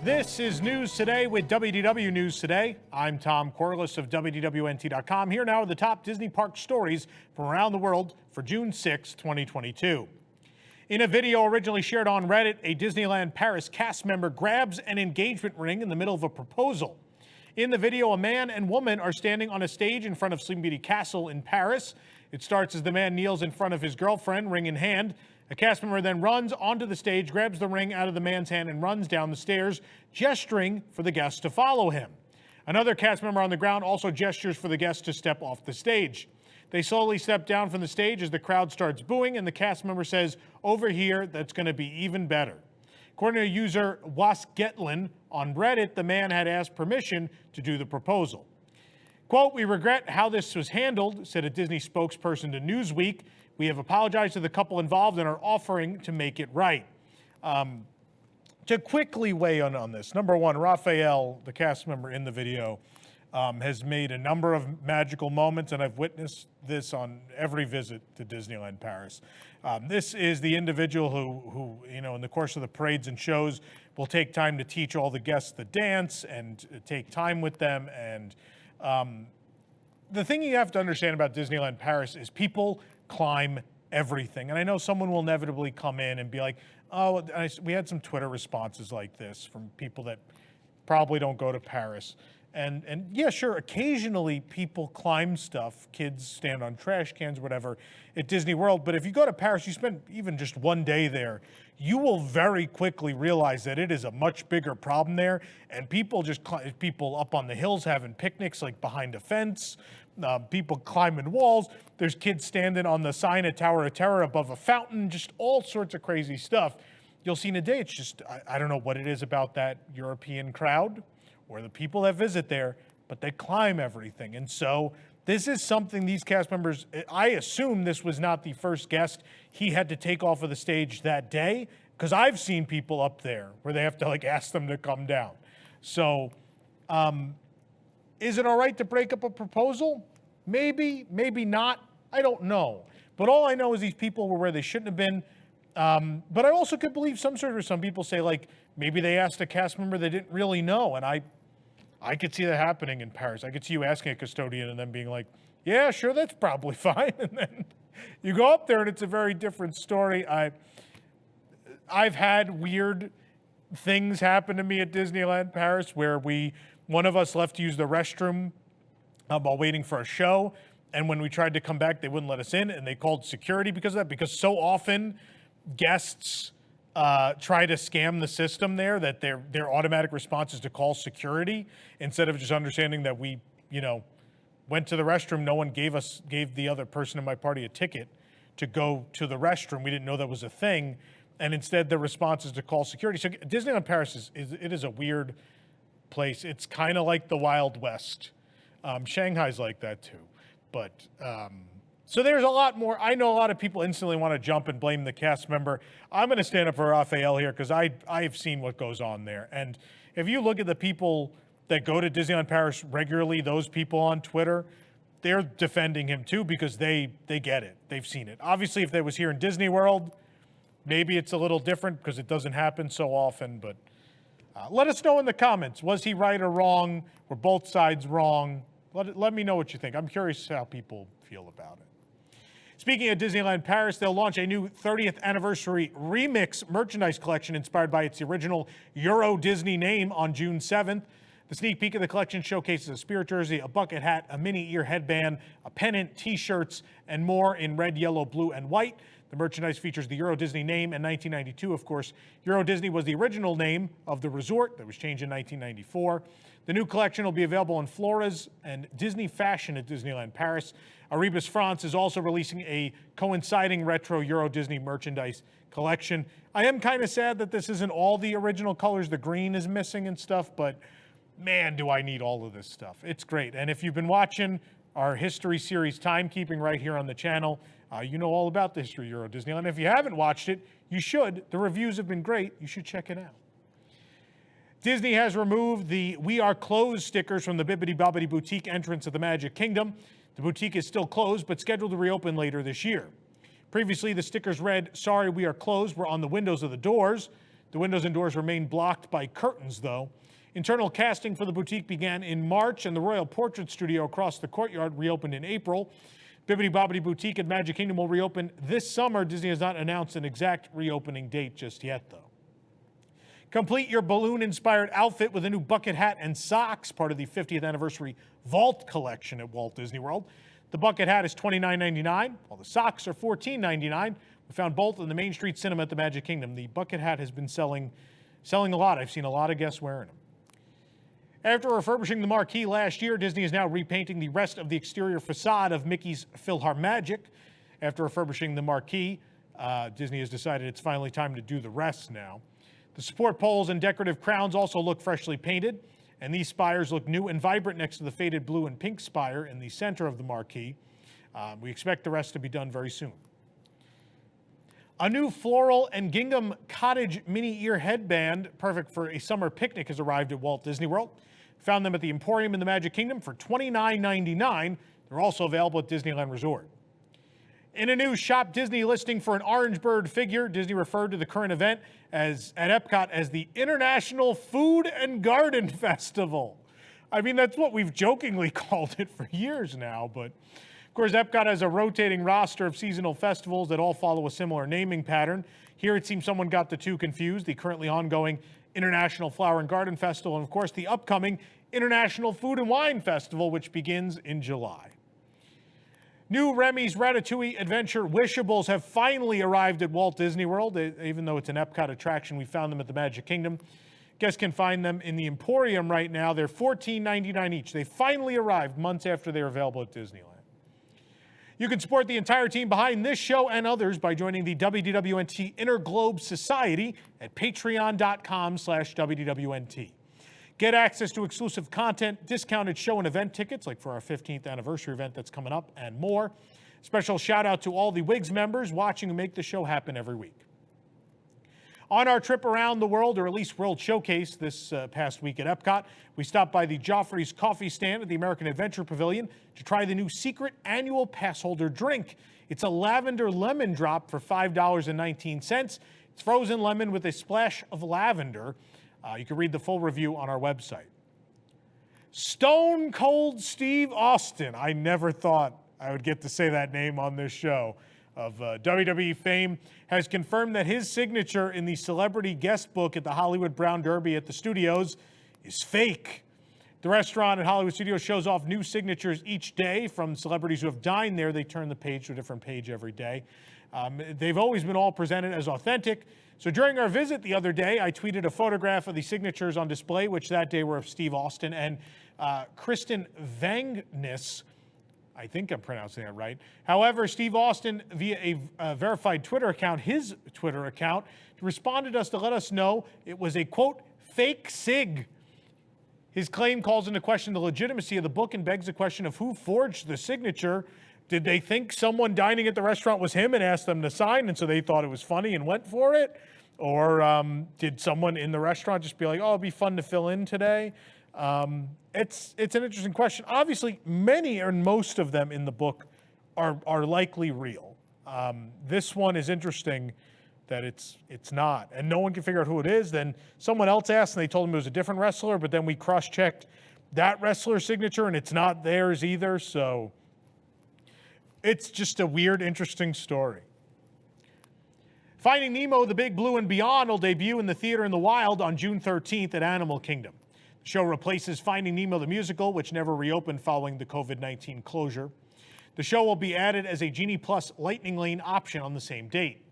This is News Today with WDW News Today. I'm Tom Corliss of WDWNT.com. Here now are the top Disney park stories from around the world for June 6, 2022. In a video originally shared on Reddit, a Disneyland Paris cast member grabs an engagement ring in the middle of a proposal. In the video, a man and woman are standing on a stage in front of Sleeping Beauty Castle in Paris. It starts as the man kneels in front of his girlfriend, ring in hand. A cast member then runs onto the stage, grabs the ring out of the man's hand, and runs down the stairs, gesturing for the guests to follow him. Another cast member on the ground also gestures for the guests to step off the stage. They slowly step down from the stage as the crowd starts booing, and the cast member says, "Over here, that's going to be even better." According to user Wasgetlin on Reddit, the man had asked permission to do the proposal. Quote, "We regret how this was handled," said a Disney spokesperson to Newsweek. "We have apologized to the couple involved and are offering to make it right." To quickly weigh in on this, number one, Raphael, the cast member in the video, has made a number of magical moments, and I've witnessed this on every visit to Disneyland Paris. This is the individual who, in the course of the parades and shows, will take time to teach all the guests the dance and take time with them. And the thing you have to understand about Disneyland Paris is people climb everything. And I know someone will inevitably come in and be like, "Oh, we had some Twitter responses like this from people that probably don't go to Paris." And yeah, sure, occasionally people climb stuff. Kids stand on trash cans or whatever at Disney World. But if you go to Paris, you spend even just one day there, you will very quickly realize that it is a much bigger problem there. And people up on the hills having picnics like behind a fence, people climbing walls. There's kids standing on the sign at Tower of Terror above a fountain, just all sorts of crazy stuff. You'll see in a day, it's just, I don't know what it is about that European crowd or the people that visit there, but they climb everything. And so this is something these cast members, I assume this was not the first guest he had to take off of the stage that day, because I've seen people up there where they have to ask them to come down. So is it all right to break up a proposal? Maybe, maybe not. I don't know. But all I know is these people were where they shouldn't have been. But I also could believe some people say, maybe they asked a cast member they didn't really know. And I could see that happening in Paris. I could see you asking a custodian and then being like, "Yeah, sure, that's probably fine." And then you go up there and it's a very different story. I've had weird things happen to me at Disneyland Paris where one of us left to use the restroom while waiting for a show. And when we tried to come back, they wouldn't let us in, and they called security because of that, because so often guests try to scam the system there that their automatic response is to call security instead of just understanding that we, went to the restroom. No one gave the other person in my party a ticket to go to the restroom. We didn't know that was a thing. And instead the response is to call security. So Disneyland Paris is a weird place. It's kind of like the Wild West. Shanghai's like that too. But so there's a lot more. I know a lot of people instantly want to jump and blame the cast member. I'm going to stand up for Raphael here because I've seen what goes on there. And if you look at the people that go to Disneyland Paris regularly, those people on Twitter, they're defending him too because they get it. They've seen it. Obviously, if they was here in Disney World, maybe it's a little different because it doesn't happen so often. But let us know in the comments. Was he right or wrong? Were both sides wrong? Let me know what you think. I'm curious how people feel about it. Speaking of Disneyland Paris, they'll launch a new 30th anniversary remix merchandise collection inspired by its original Euro Disney name on June 7th. The sneak peek of the collection showcases a spirit jersey, a bucket hat, a Minnie ear headband, a pennant, t-shirts, and more in red, yellow, blue, and white. The merchandise features the Euro Disney name in 1992. Of course, Euro Disney was the original name of the resort that was changed in 1994. The new collection will be available in Floras and Disney Fashion at Disneyland Paris. Arribas France is also releasing a coinciding retro Euro Disney merchandise collection. I am kind of sad that this isn't all the original colors. The green is missing and stuff, but man, do I need all of this stuff. It's great. And if you've been watching our history series, Timekeeping, right here on the channel, you know all about the history of Euro Disneyland. If you haven't watched it, you should. The reviews have been great. You should check it out. Disney has removed the "We Are Closed" stickers from the Bibbidi Bobbidi Boutique entrance of the Magic Kingdom. The boutique is still closed, but scheduled to reopen later this year. Previously, the stickers read, "Sorry, we are closed," were on the windows of the doors. The windows and doors remain blocked by curtains, though. Internal casting for the boutique began in March, and the Royal Portrait Studio across the courtyard reopened in April. Bibbidi Bobbidi Boutique at Magic Kingdom will reopen this summer. Disney has not announced an exact reopening date just yet, though. Complete your balloon-inspired outfit with a new bucket hat and socks, part of the 50th anniversary Vault collection at Walt Disney World. The bucket hat is $29.99, while the socks are $14.99. We found both in the Main Street Cinema at the Magic Kingdom. The bucket hat has been selling a lot. I've seen a lot of guests wearing them. After refurbishing the marquee last year, Disney is now repainting the rest of the exterior facade of Mickey's PhilharMagic. After refurbishing the marquee, Disney has decided it's finally time to do the rest now. The support poles and decorative crowns also look freshly painted, and these spires look new and vibrant next to the faded blue and pink spire in the center of the marquee. We expect the rest to be done very soon. A new floral and gingham cottage mini ear headband, perfect for a summer picnic, has arrived at Walt Disney World. Found them at the Emporium in the Magic Kingdom for $29.99. They're also available at Disneyland Resort. In a new Shop Disney listing for an orange bird figure, Disney referred to the current event at EPCOT as the International Food and Garden Festival. I mean, that's what we've jokingly called it for years now, but of course, EPCOT has a rotating roster of seasonal festivals that all follow a similar naming pattern. Here, it seems someone got the two confused, the currently ongoing International Flower and Garden Festival, and of course, the upcoming International Food and Wine Festival, which begins in July. New Remy's Ratatouille adventure Wishables have finally arrived at Walt Disney World. Even though it's an EPCOT attraction, we found them at the Magic Kingdom. Guests can find them in the Emporium right now. They're $14.99 each. They finally arrived months after they were available at Disneyland. You can support the entire team behind this show and others by joining the WDWNT Inner Globe Society at patreon.com/WDWNT. Get access to exclusive content, discounted show and event tickets, like for our 15th anniversary event that's coming up, and more. Special shout out to all the WIGS members watching and make the show happen every week. On our trip around the world, or at least World Showcase this past week at EPCOT, we stopped by the Joffrey's coffee stand at the American Adventure Pavilion to try the new secret Annual Passholder drink. It's a lavender lemon drop for $5.19. It's frozen lemon with a splash of lavender. You can read the full review on our website. Stone Cold Steve Austin. I never thought I would get to say that name on this show. Of WWE fame, has confirmed that his signature in the celebrity guest book at the Hollywood Brown Derby at the studios is fake. The restaurant at Hollywood Studios shows off new signatures each day from celebrities who have dined there. They turn the page to a different page every day. They've always been all presented as authentic. So during our visit the other day, I tweeted a photograph of the signatures on display, which that day were of Steve Austin and Kristen Vangnis. I think I'm pronouncing that right. However, Steve Austin, via a verified Twitter account, his Twitter account, responded to us to let us know it was a, quote, fake sig. His claim calls into question the legitimacy of the book and begs the question of who forged the signature. Did they think someone dining at the restaurant was him and asked them to sign, and so they thought it was funny and went for it? Or did someone in the restaurant just be like, oh, it'd be fun to fill in today? It's an interesting question. Obviously, many or most of them in the book are likely real. This one is interesting that it's not, and no one can figure out who it is. Then someone else asked, and they told him it was a different wrestler, but then we cross-checked that wrestler's signature, and it's not theirs either. So it's just a weird, interesting story. Finding Nemo, The Big Blue and Beyond will debut in the theater in the wild on June 13th at Animal Kingdom. The show replaces Finding Nemo the musical, which never reopened following the COVID-19 closure. The show will be added as a Genie Plus Lightning Lane option on the same date.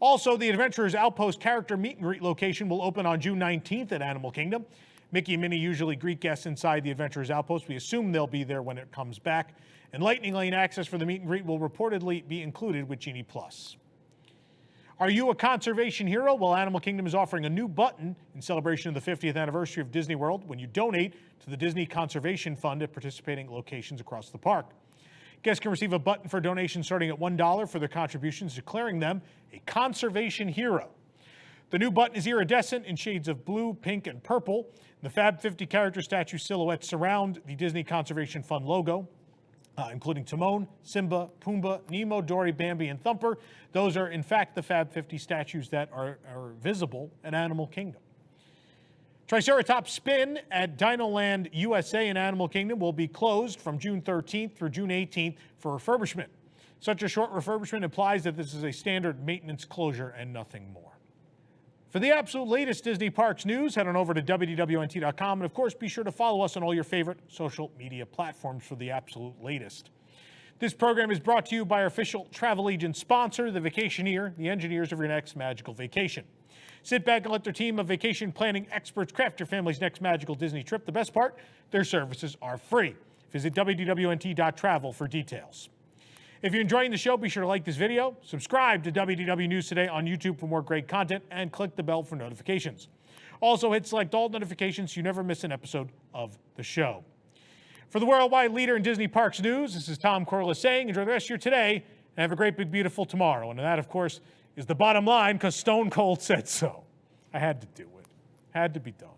Also, the Adventurers Outpost character meet and greet location will open on June 19th at Animal Kingdom. Mickey and Minnie usually greet guests inside the Adventurers Outpost. We assume they'll be there when it comes back. And Lightning Lane access for the meet and greet will reportedly be included with Genie Plus. Are you a conservation hero? Well, Animal Kingdom is offering a new button in celebration of the 50th anniversary of Disney World when you donate to the Disney Conservation Fund at participating locations across the park. Guests can receive a button for donations starting at $1 for their contributions, declaring them a conservation hero. The new button is iridescent in shades of blue, pink, and purple. The Fab 50 character statue silhouettes surround the Disney Conservation Fund logo. including Timon, Simba, Pumbaa, Nemo, Dory, Bambi, and Thumper. Those are, in fact, the Fab 50 statues that are visible at Animal Kingdom. TriceraTop Spin at Dinoland USA in Animal Kingdom will be closed from June 13th through June 18th for refurbishment. Such a short refurbishment implies that this is a standard maintenance closure and nothing more. For the absolute latest Disney Parks news, head on over to WDWNT.com, and of course, be sure to follow us on all your favorite social media platforms for the absolute latest. This program is brought to you by our official travel agent sponsor, the Vacationeer, the engineers of your next magical vacation. Sit back and let their team of vacation planning experts craft your family's next magical Disney trip. The best part, their services are free. Visit WDWNT.travel for details. If you're enjoying the show, be sure to like this video, subscribe to WDW News Today on YouTube for more great content, and click the bell for notifications. Also, hit select all notifications so you never miss an episode of the show. For the worldwide leader in Disney Parks news, this is Tom Corliss saying, enjoy the rest of your today, and have a great, big, beautiful tomorrow. And that, of course, is the bottom line, because Stone Cold said so. I had to do it. Had to be done.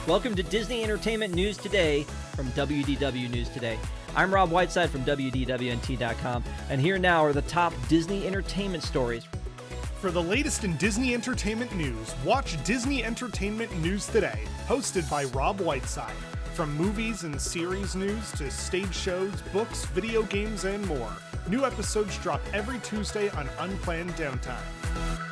Welcome to Disney Entertainment News Today from WDW News Today. I'm Rob Whiteside from WDWNT.com, and here now are the top Disney entertainment stories. For the latest in Disney entertainment news, watch Disney Entertainment News Today, hosted by Rob Whiteside. From movies and series news to stage shows, books, video games, and more. New episodes drop every Tuesday on Unplanned Downtime.